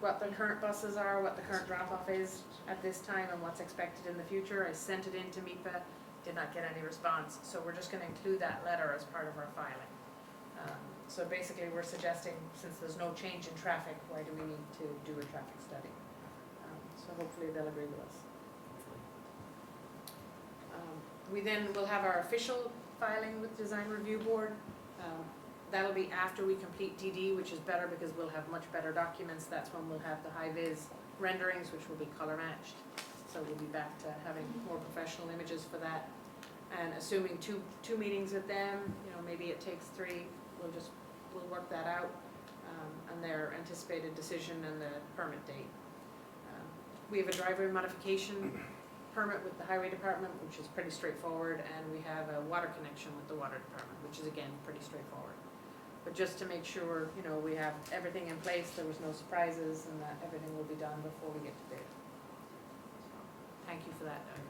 what the current buses are, what the current drop-off is at this time, and what's expected in the future. I sent it in to MIPA, did not get any response, so we're just gonna include that letter as part of our filing. So basically, we're suggesting, since there's no change in traffic, why do we need to do a traffic study? So hopefully they'll agree with us. We then will have our official filing with Design Review Board. That'll be after we complete DD, which is better because we'll have much better documents. That's when we'll have the high-vis renderings, which will be color matched. So we'll be back to having more professional images for that. And assuming two meetings with them, maybe it takes 3, we'll work that out, and their anticipated decision and the permit date. We have a driveway modification permit with the highway department, which is pretty straightforward, and we have a water connection with the water department, which is again pretty straightforward. But just to make sure, we have everything in place, there was no surprises, and that everything will be done before we get to bid. Thank you for that, Doug.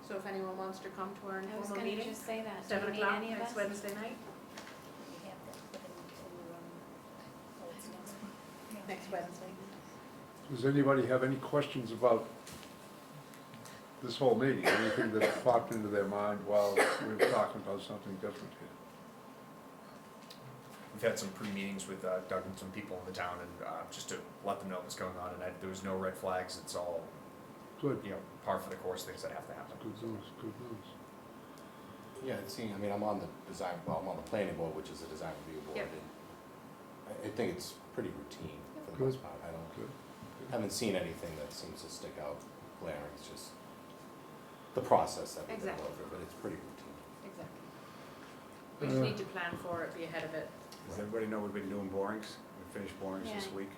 So if anyone wants to come to our I was informal gonna meeting, just say that. Do 7 you need o'clock any of next us? Wednesday night, We have to put into, oh, it's next Wednesday. Does anybody have any questions about this whole meeting? Anything that popped into their mind while we were talking about something different here? We've had some pre-meetings with Doug and some people in the town, and just to let them know what's going on, and there was no red flags. It's all, Good, par for the course, things that have to happen. good news, good news. Yeah, I'm on the I'm on the planning board, which is a design review board, Yep. and I think it's pretty routine for the Good. most part. I Good. haven't seen anything that seems to stick out glaring, it's just the process that we've been Exactly. over, but it's pretty routine. Exactly. We just need to plan for it, be ahead of it. Does everybody know we've been doing borings? We finished borings this Yeah. week.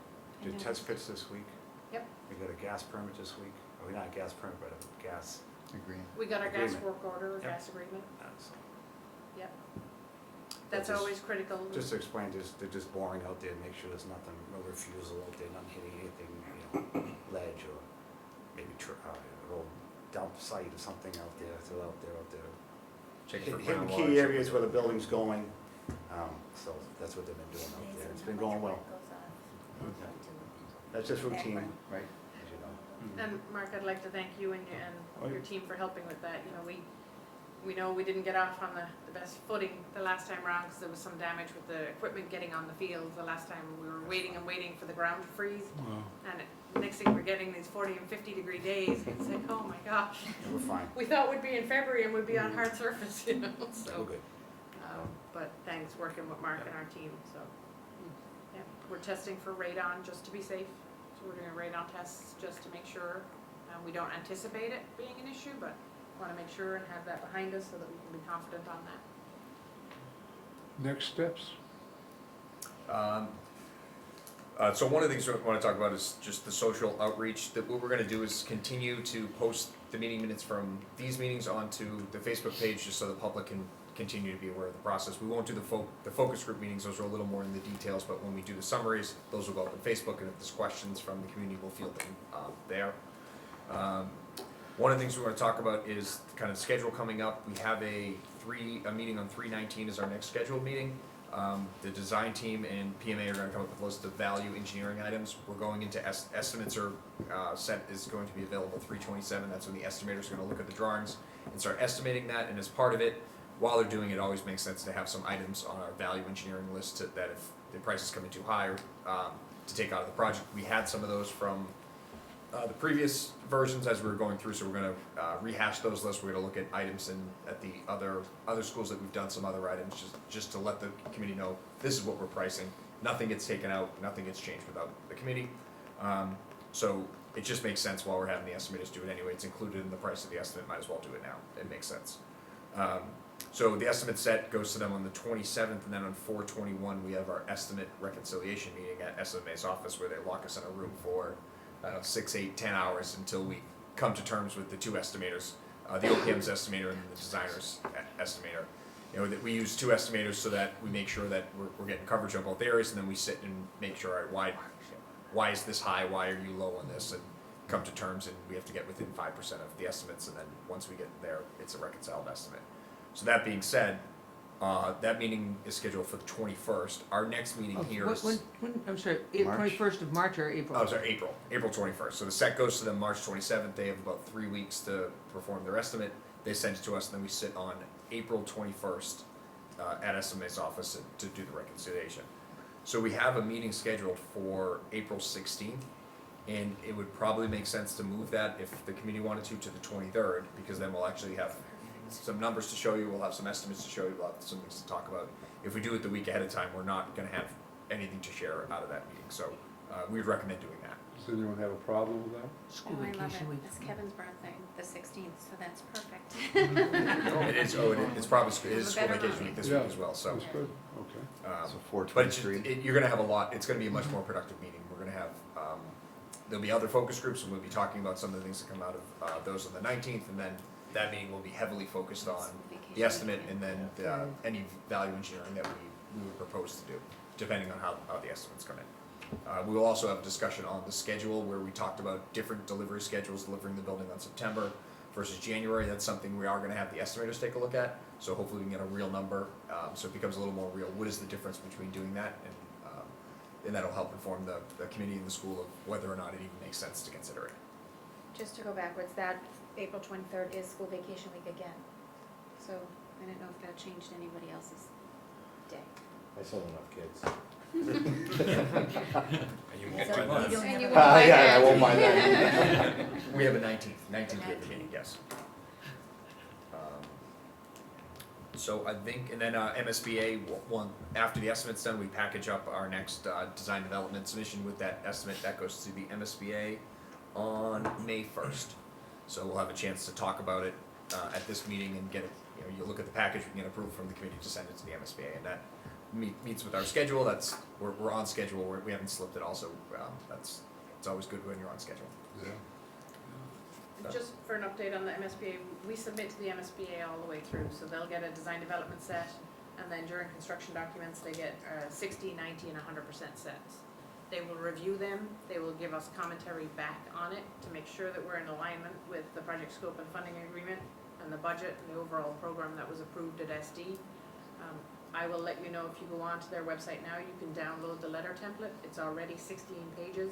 I Did know. test pits this week. Yep. We got a gas permit this week. Or not a gas permit, but a gas. Agreement. We got our gas Agreement. work order, Yep. gas agreement, So yep. That's just- always critical. Just to explain, they're just boring out there, make sure there's nothing, no refusal out there, nothing hitting anything, ledge or maybe an old dump site or something out there, still out there. Check for Hitting groundwater, key check areas for- where the building's going, so that's what they've been doing out there. It's been going well. That's just routine, Right. as you know. And Mark, I'd like to thank you and Oh, your team for helping with that. We know we didn't get off on the best footing the last time around because there was some damage with the equipment getting on the field. The last time we were waiting and waiting for the ground to freeze. Wow. And next thing we're getting these 40 and 50 degree days. It's like, oh my gosh. And we're fine, We thought we'd be in February and we'd be on hard surface, we're so. good. But thanks working with Mark and our team, so. Yeah, we're testing for radon just to be safe. So we're doing radon tests just to make sure. We don't anticipate it being an issue, but want to make sure and have that behind us so that we can be confident on that. Next steps? So one of the things we want to talk about is just the social outreach. That what we're going to do is continue to post the meeting minutes from these meetings onto the Facebook page, just so the public can continue to be aware of the process. We won't do the focus group meetings; those are a little more in the details. But when we do the summaries, those will go up on Facebook, and if there's questions from the community, we'll field them there. One of the things we want to talk about is kind of schedule coming up. We have a meeting on 3/19 is our next scheduled meeting. The design team and PMA are going to come up with a list of value engineering items. We're going into estimates are set is going to be available 3/27. That's when the estimators are going to look at the drawings and start estimating that. And as part of it, while they're doing it, it always makes sense to have some items on our value engineering list that if the price is coming too high, to take out of the project. We had some of those from the previous versions as we were going through, so we're going to rehash those lists. We're going to look at items at the other schools that we've done some other items, just to let the committee know this is what we're pricing. Nothing gets taken out, nothing gets changed without the committee. So it just makes sense while we're having the estimators do it anyway. It's included in the price of the estimate. Might as well do it now. It makes sense. So the estimate set goes to them on the 27th, and then on 4/21 we have our estimate reconciliation meeting at SMA's office where they lock us in a room for 6, 8, 10 hours until we come to terms with the two estimators, the OPM's estimator and the designer's estimator. You know, that we use two estimators so that we make sure that we're getting coverage on both areas, and then we sit and make sure, all right, why is this high, why are you low on this, and come to terms, and we have to get within 5% of the estimates, and then once we get there, it's a reconciled estimate. So that being said, that meeting is scheduled for the 21st. Our next meeting here is... When, I'm sorry, March? 21st of March or April? Oh, sorry, April 21st. So the set goes to them March 27th. They have about 3 weeks to perform their estimate. They send it to us, and then we sit on April 21st at SMA's office to do the reconciliation. So we have a meeting scheduled for April 16th, and it would probably make sense to move that, if the committee wanted to the 23rd, because then we'll actually have some numbers to show you, we'll have some estimates to show you, we'll have some things to talk about. If we do it the week ahead of time, we're not gonna have anything to share out of that meeting, so we would recommend doing that. Does anyone have a problem with that? School Oh, I love vacation it. week. It's Kevin's birthday, the 16th, so that's perfect. It's probably, it is A school better vacation month. week this Yeah, week as well, so. That's good, okay. So But it's just, 4/23. you're gonna have a lot, it's gonna be a much more productive meeting. We're gonna have, there'll be other focus groups, and we'll be talking about some of the things that come out of those on the 19th, and then that meeting will be heavily focused on the estimate and then any value engineering that we would propose to do, depending on how the estimates come in. We will also have a discussion on the schedule where we talked about different delivery schedules, delivering the building on September versus January. That's something we are gonna have the estimators take a look at, so hopefully we can get a real number, so it becomes a little more real. What is the difference between doing that, and that'll help inform the committee and the school of whether or not it even makes sense to consider it. Just to go backwards, that April 23rd is school vacation week again. So I don't know if that changed anybody else's day. I still don't have kids. And you won't So do you that. don't And you have won't buy Yeah, I that. won't mind that. We have a 19th we have the meeting, yes. So I think, and then MSBA, after the estimate's done, we package up our next design development submission with that estimate. That goes to the MSBA on May 1st. So we'll have a chance to talk about it at this meeting and get it, you look at the package, we can get approval from the committee to send it to the MSBA, and that meets with our schedule. We're on schedule, we haven't slipped at all, so it's always good when you're on schedule. Yeah. Just for an update on the MSBA, we submit to the MSBA all the way through, so they'll get a design development set, and then during construction documents, they get 60, 90, and 100% sets. They will review them, they will give us commentary back on it to make sure that we're in alignment with the project scope and funding agreement and the budget and the overall program that was approved at SD. I will let you know if you go onto their website now, you can download the letter template. It's already 16 pages,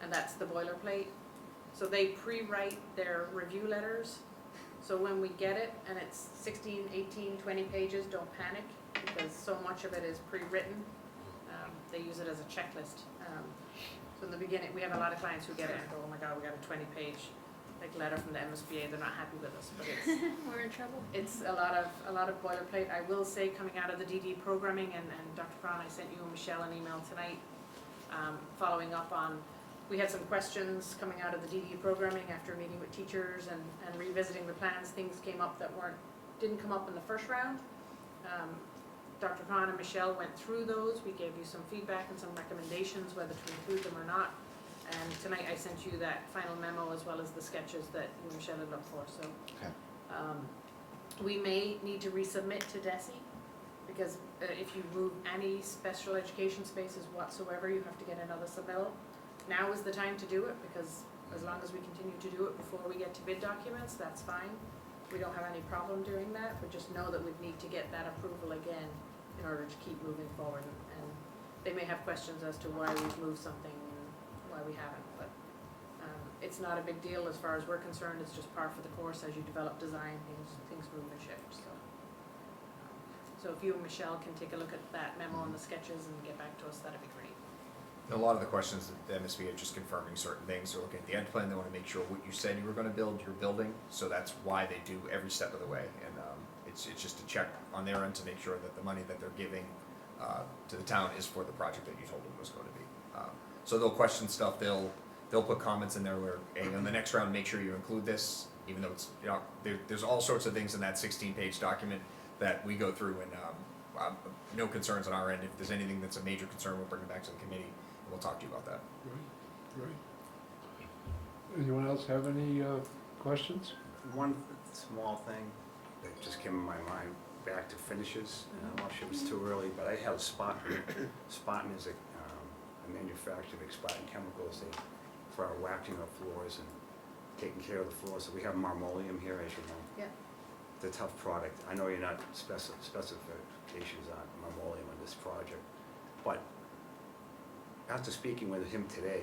and that's the boilerplate. So they pre-write their review letters. So when we get it and it's 16, 18, 20 pages, don't panic, because so much of it is pre-written. They use it as a checklist. So in the beginning, we have a lot of clients who get it and go, oh my God, we got a 20-page letter from the MSBA. They're not happy with us, but it's We're in trouble. it's a lot of boilerplate. I will say, coming out of the DD programming, and Dr. Cron, I sent you and Michelle an email tonight, following up on, we had some questions coming out of the DD programming after meeting with teachers and revisiting the plans. Things came up that didn't come up in the first round. Dr. Cron and Michelle went through those. We gave you some feedback and some recommendations whether to include them or not. And tonight I sent you that final memo as well as the sketches that you and Michelle had looked for. So we may need to resubmit to DESE, because if you move any special education spaces whatsoever, you have to get another submittal. Now is the time to do it, because as long as we continue to do it before we get to bid documents, that's fine. We don't have any problem doing that, but just know that we'd need to get that approval again in order to keep moving forward. And they may have questions as to why we've moved something and why we haven't, but it's not a big deal as far as we're concerned. It's just par for the course as you develop design, things move and shift. So if you and Michelle can take a look at that memo and the sketches and get back to us, that'd be great. And a lot of the questions that the MSBA are just confirming certain things. They're looking at the end plan. They want to make sure what you said you were going to build, you're building. So that's why they do every step of the way. And it's just a check on their end to make sure that the money that they're giving to the town is for the project that you told them was going to be. So they'll question stuff. They'll they'll put comments in there where, hey, on the next round, make sure you include this, even though it's, you know, there's all sorts of things in that 16-page document that we go through, and no concerns on our end. If there's anything that's a major concern, we'll bring it back to the committee, and we'll talk to you about that. Great. Anyone else have any questions? One small thing that just came in my mind, back to finishes, and I'm not sure if it's too early, but I have Spartan. Spartan is a manufacturer of expired chemicals for our waxing of floors and taking care of the floors. So we have marmoleum here, as you know. Yeah. It's a tough product. I know you're not specifications on marmoleum on this project, but after speaking with him today,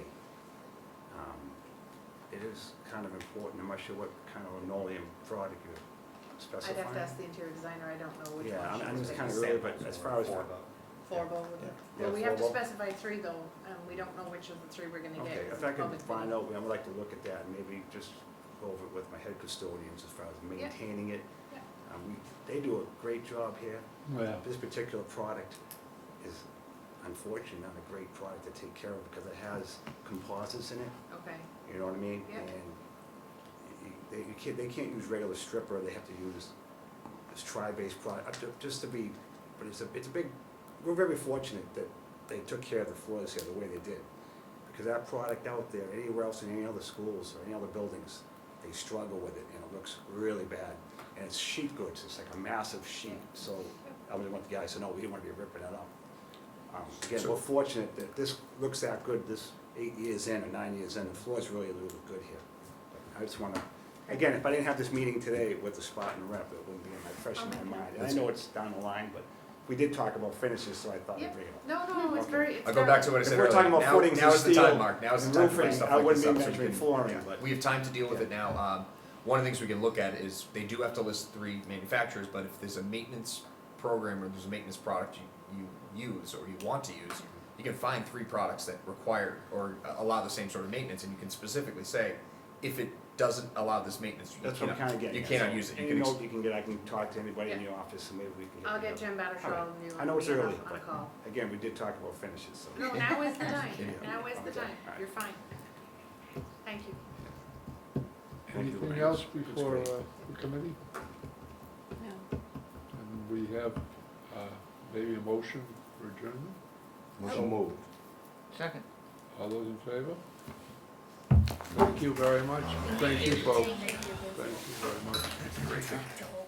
it is kind of important. I'm not sure what kind of linoleum product you're specifying. I'd have to ask the interior designer, I don't know which one. Yeah, she I'm was just kind of picking. early, but as far as. Forbo, Yeah, well, we have to Forbo. specify 3 though, we don't know which of the 3 we're gonna get. Okay, if I can find out, I would like to look at that and maybe just go over it with my head custodians as far as maintaining it. Yeah. They do a great job here. Yeah. This particular product is unfortunately not a great product to take care of because it has composites in it, Okay, you know what I mean? Yeah. And they can't use regular stripper, they have to use this tri-based product, just to be, but it's a big, we're very fortunate that they took care of the floors here the way they did. Because that product out there, anywhere else in any other schools or any other buildings, they struggle with it and it looks really bad. And it's sheet goods, it's like a massive sheet, so I was want the guys to know, we didn't want to be ripping it up. Again, we're fortunate that this looks that good, this 8 years in or 9 years in, the floors really look good here. But I just want to, again, if I didn't have this meeting today with the Spartan rep, it wouldn't be fresh in my mind. And I know it's down the line, but we did talk about finishes, so I thought I'd bring it up. no, it's Okay. very, it's I'll go back to what I If said we're earlier. talking about Now- footings now and is the time, steel Mark. Now is and the time to bring roofing, stuff I like wouldn't this be up, so we mentioning can- flooring, yeah. but. We have time to deal with it now. One of the things we can look at is, they do have to list 3 manufacturers, but if there's a maintenance program or there's a maintenance product you use or you want to use, you can find 3 products that require or allow the same sort of maintenance, and you can specifically say, if it doesn't allow this maintenance, you That's what I'm cannot, kind of getting you at. cannot So use it. Any You can note you can get, I can talk to anybody in the office and maybe we can get. I'll get together. Jim Battershaw and you I know it's on early, a but call. again, we did talk about finishes, so. No, now is the time, Yeah. now is the Okay. time, All right. you're fine. Thank you. Thank you, Anything Lorraine. else That's before great. the committee? No. And we have maybe a motion for adjournment? So moved. Second. All those in favor? Thank you very much. Thank you, folks. Thank you very much.